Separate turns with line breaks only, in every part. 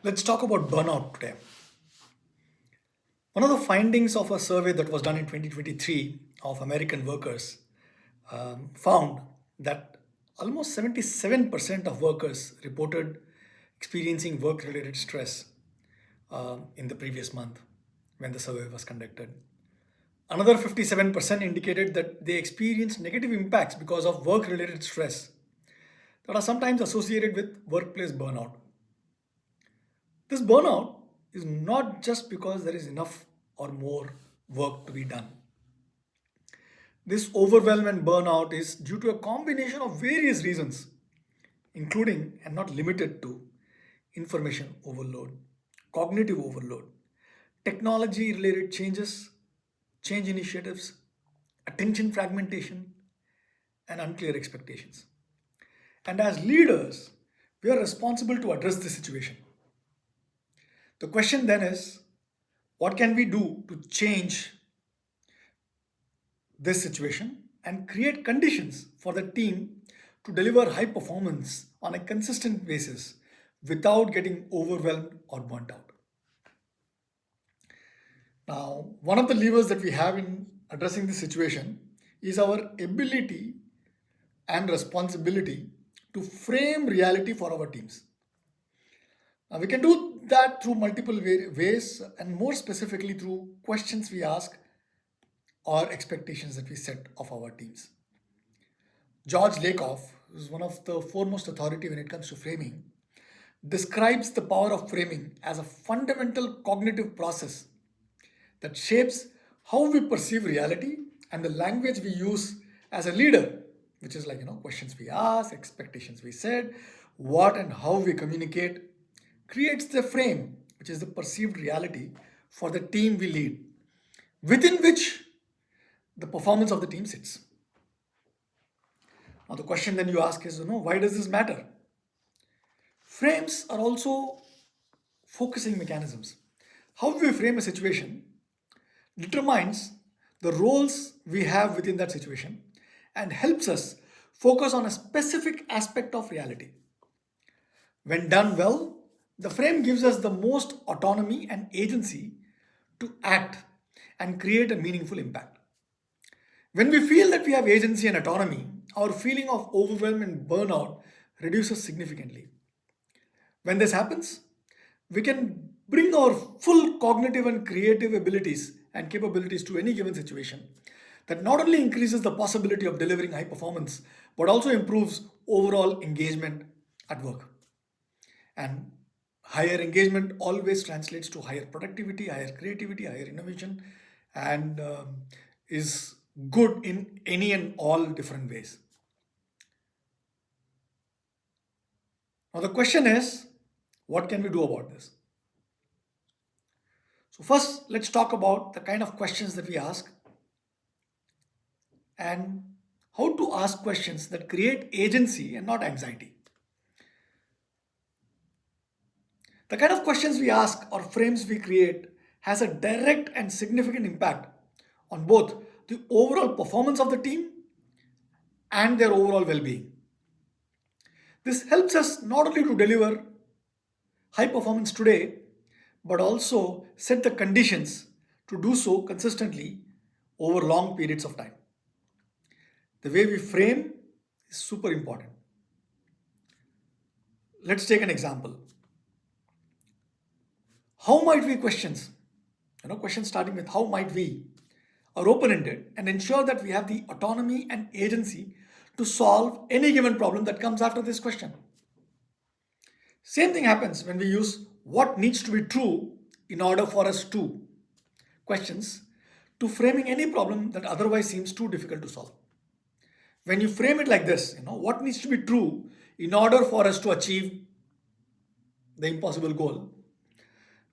Let's talk about burnout today. One of the findings of a survey that was done in 2023 of American workers found that almost 77% of workers reported experiencing work related stress in the previous month when the survey was conducted. Another 57% indicated that they experienced negative impacts because of work related stress that are sometimes associated with workplace burnout. This burnout is not just because there is enough or more work to be done. This overwhelm and burnout is due to a combination of various reasons, including and not limited to information overload, cognitive overload, technology related changes, change initiatives, attention fragmentation, and unclear expectations. And as leaders, we are responsible to address this situation. The question then is, what can we do to change this situation and create conditions for the team to deliver high performance on a consistent basis without getting overwhelmed or burnt out? Now, one of the levers that we have in addressing this situation is our ability and responsibility to frame reality for our teams. Now, we can do that through multiple ways, and more specifically through questions we ask or expectations that we set of our teams. George Lakoff, who is one of the foremost authority when it comes to framing, describes the power of framing as a fundamental cognitive process that shapes how we perceive reality and the language we use as a leader, which is like, questions we ask, expectations we set, what and how we communicate, creates the frame, which is the perceived reality for the team we lead, within which the performance of the team sits. Now, the question then you ask is, why does this matter? Frames are also focusing mechanisms. How we frame a situation determines the roles we have within that situation and helps us focus on a specific aspect of reality. When done well, the frame gives us the most autonomy and agency to act and create a meaningful impact. When we feel that we have agency and autonomy, our feeling of overwhelm and burnout reduces significantly. When this happens, we can bring our full cognitive and creative abilities and capabilities to any given situation. That not only increases the possibility of delivering high performance, but also improves overall engagement at work. And higher engagement always translates to higher productivity, higher creativity, higher innovation, and is good in any and all different ways. Now, the question is, what can we do about this? So, first, let's talk about the kind of questions that we ask and how to ask questions that create agency and not anxiety. The kind of questions we ask or frames we create has a direct and significant impact on both the overall performance of the team and their overall well being. This helps us not only to deliver high performance today, but also set the conditions to do so consistently over long periods of time. The way we frame is super important. Let's take an example. How might we questions? Questions starting with how might we are open-ended and ensure that we have the autonomy and agency to solve any given problem that comes after this question. Same thing happens when we use what needs to be true in order for us to questions to framing any problem that otherwise seems too difficult to solve. When you frame it like this, what needs to be true in order for us to achieve the impossible goal,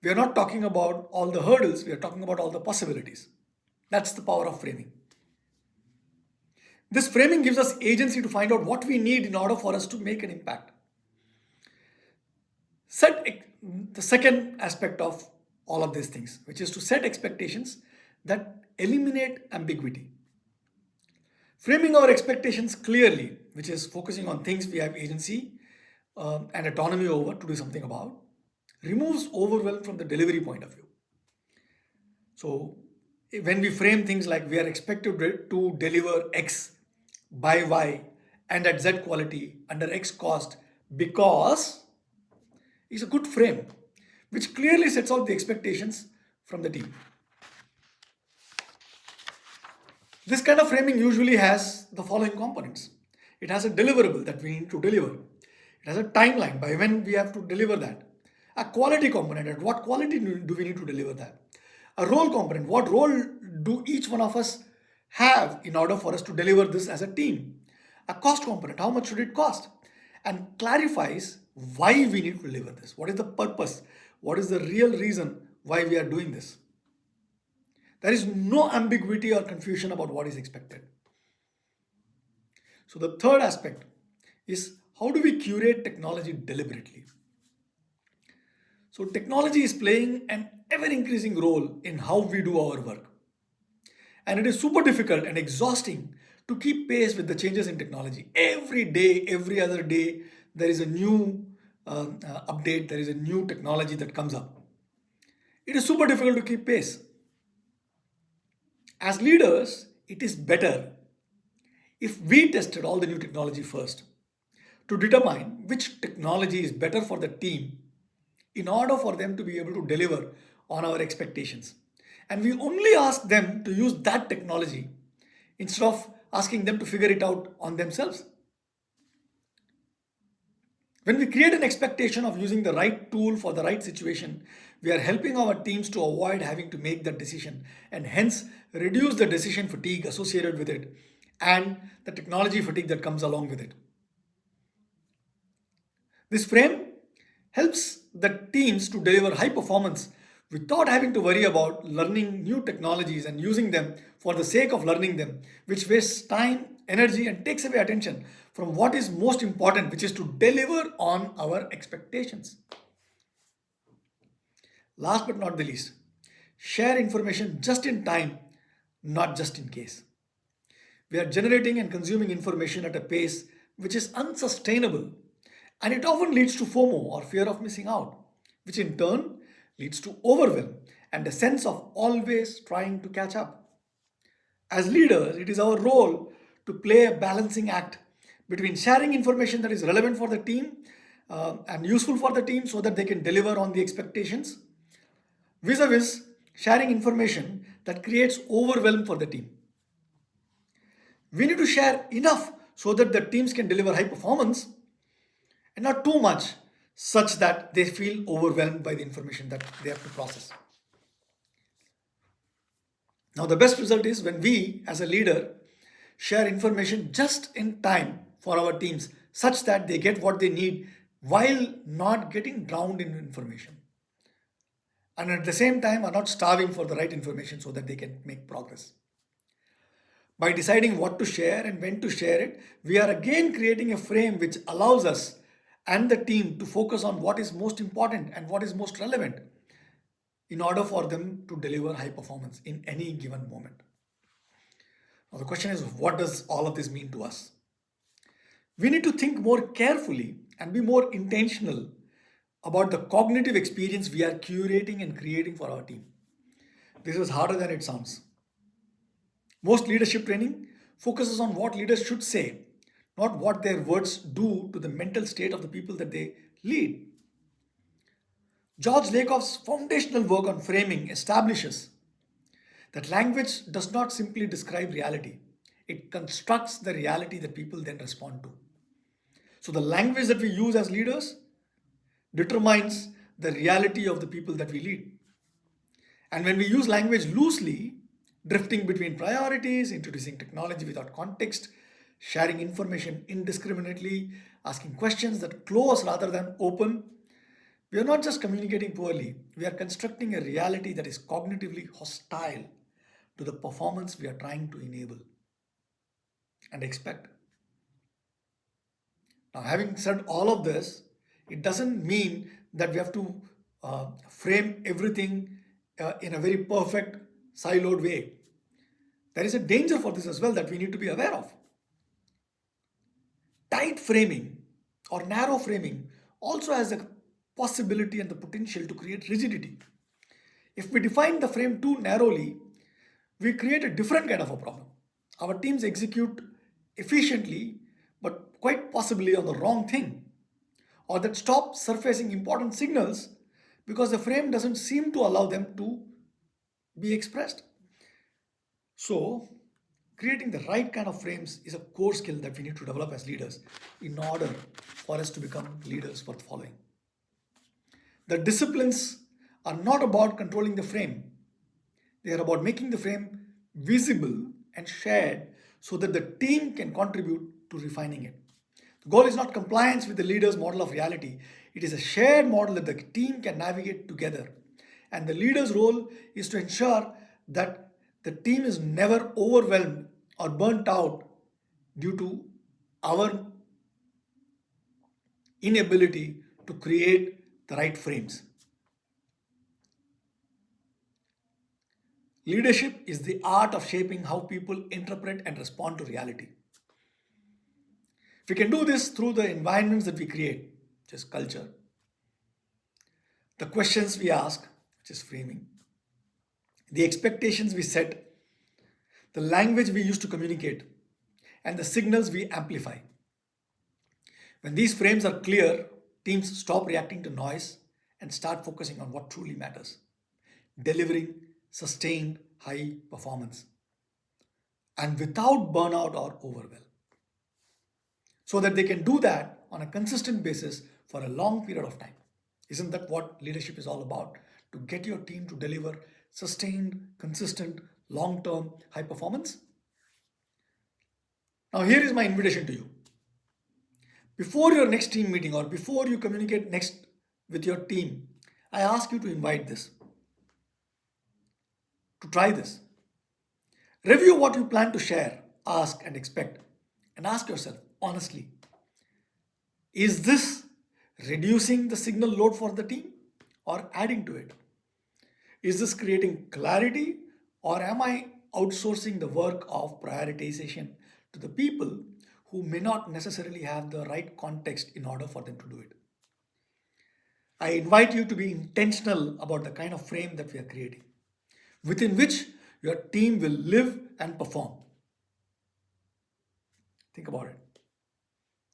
we are not talking about all the hurdles, we are talking about all the possibilities. That's the power of framing. This framing gives us agency to find out what we need in order for us to make an impact. The second aspect of all of these things, which is to set expectations that eliminate ambiguity. Framing our expectations clearly, which is focusing on things we have agency and autonomy over to do something about, removes overwhelm from the delivery point of view. So when we frame things like we are expected to deliver X by Y and at Z quality under X cost because is a good frame which clearly sets out the expectations from the team. This kind of framing usually has the following components. It has a deliverable that we need to deliver. It has a timeline by when we have to deliver that. A quality component, at what quality do we need to deliver that? A role component, what role do each one of us have in order for us to deliver this as a team? A cost component, how much should it cost? And clarifies why we need to deliver this. What is the purpose? What is the real reason why we are doing this? There is no ambiguity or confusion about what is expected. So the third aspect is how do we curate technology deliberately? So technology is playing an ever increasing role in how we do our work. And it is super difficult and exhausting to keep pace with the changes in technology. Every day, every other day, there is a new update, there is a new technology that comes up. It is super difficult to keep pace. As leaders, it is better if we tested all the new technology first to determine which technology is better for the team in order for them to be able to deliver on our expectations. And we only ask them to use that technology instead of asking them to figure it out on themselves. When we create an expectation of using the right tool for the right situation, we are helping our teams to avoid having to make that decision and hence reduce the decision fatigue associated with it and the technology fatigue that comes along with it. This frame helps the teams to deliver high performance without having to worry about learning new technologies and using them for the sake of learning them, which wastes time, energy, and takes away attention from what is most important, which is to deliver on our expectations. Last but not the least, share information just in time, not just in case. We are generating and consuming information at a pace which is unsustainable, and it often leads to FOMO or fear of missing out, which in turn leads to overwhelm and a sense of always trying to catch up. As leaders, it is our role to play a balancing act between sharing information that is relevant for the team and useful for the team so that they can deliver on the expectations, vis a vis sharing information that creates overwhelm for the team. We need to share enough so that the teams can deliver high performance and not too much such that they feel overwhelmed by the information that they have to process. Now, the best result is when we, as a leader, share information just in time for our teams such that they get what they need while not getting drowned in information. And at the same time, are not starving for the right information so that they can make progress. By deciding what to share and when to share it, we are again creating a frame which allows us and the team to focus on what is most important and what is most relevant in order for them to deliver high performance in any given moment. Now, the question is, what does all of this mean to us? We need to think more carefully and be more intentional about the cognitive experience we are curating and creating for our team. This is harder than it sounds. Most leadership training focuses on what leaders should say, not what their words do to the mental state of the people that they lead. George Lakoff's foundational work on framing establishes that language does not simply describe reality, it constructs the reality that people then respond to. So, the language that we use as leaders determines the reality of the people that we lead. And when we use language loosely, drifting between priorities, introducing technology without context, sharing information indiscriminately, asking questions that close rather than open, we are not just communicating poorly, we are constructing a reality that is cognitively hostile to the performance we are trying to enable and expect. Now, having said all of this, it doesn't mean that we have to frame everything in a very perfect, siloed way. There is a danger for this as well that we need to be aware of. Tight framing or narrow framing also has a possibility and the potential to create rigidity. If we define the frame too narrowly, we create a different kind of a problem. Our teams execute efficiently, but quite possibly on the wrong thing, or that stop surfacing important signals because the frame doesn't seem to allow them to be expressed. So, creating the right kind of frames is a core skill that we need to develop as leaders in order for us to become leaders worth following. The disciplines are not about controlling the frame, they are about making the frame visible and shared so that the team can contribute to refining it. The goal is not compliance with the leader's model of reality, it is a shared model that the team can navigate together. And the leader's role is to ensure that the team is never overwhelmed or burnt out due to our inability to create the right frames. Leadership is the art of shaping how people interpret and respond to reality. We can do this through the environments that we create, which is culture, the questions we ask, which is framing, the expectations we set, the language we use to communicate, and the signals we amplify. When these frames are clear, teams stop reacting to noise and start focusing on what truly matters, delivering sustained high performance and without burnout or overwhelm, so that they can do that on a consistent basis for a long period of time. Isn't that what leadership is all about? To get your team to deliver sustained, consistent, long term high performance? Now, here is my invitation to you. Before your next team meeting or before you communicate next with your team, I ask you to invite this, to try this. Review what you plan to share, ask, and expect, and ask yourself honestly, is this reducing the signal load for the team or adding to it? Is this creating clarity or am I outsourcing the work of prioritization to the people who may not necessarily have the right context in order for them to do it? I invite you to be intentional about the kind of frame that we are creating, within which your team will live and perform. Think about it.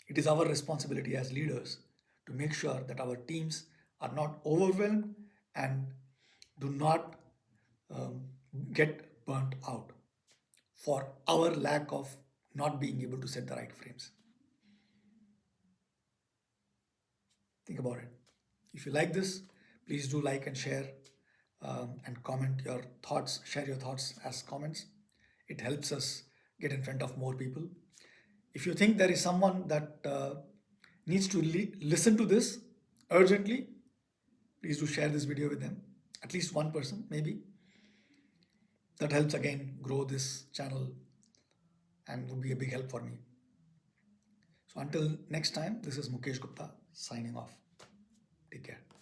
It is our responsibility as leaders to make sure that our teams are not overwhelmed and do not um, get burnt out for our lack of not being able to set the right frames. Think about it. If you like this, please do like and share and comment your thoughts, share your thoughts as comments. It helps us get in front of more people. If you think there is someone that needs to listen to this urgently, please do share this video with them. At least one person, maybe. That helps again grow this channel and would be a big help for me. So until next time, this is Mukesh Gupta signing off. Take care.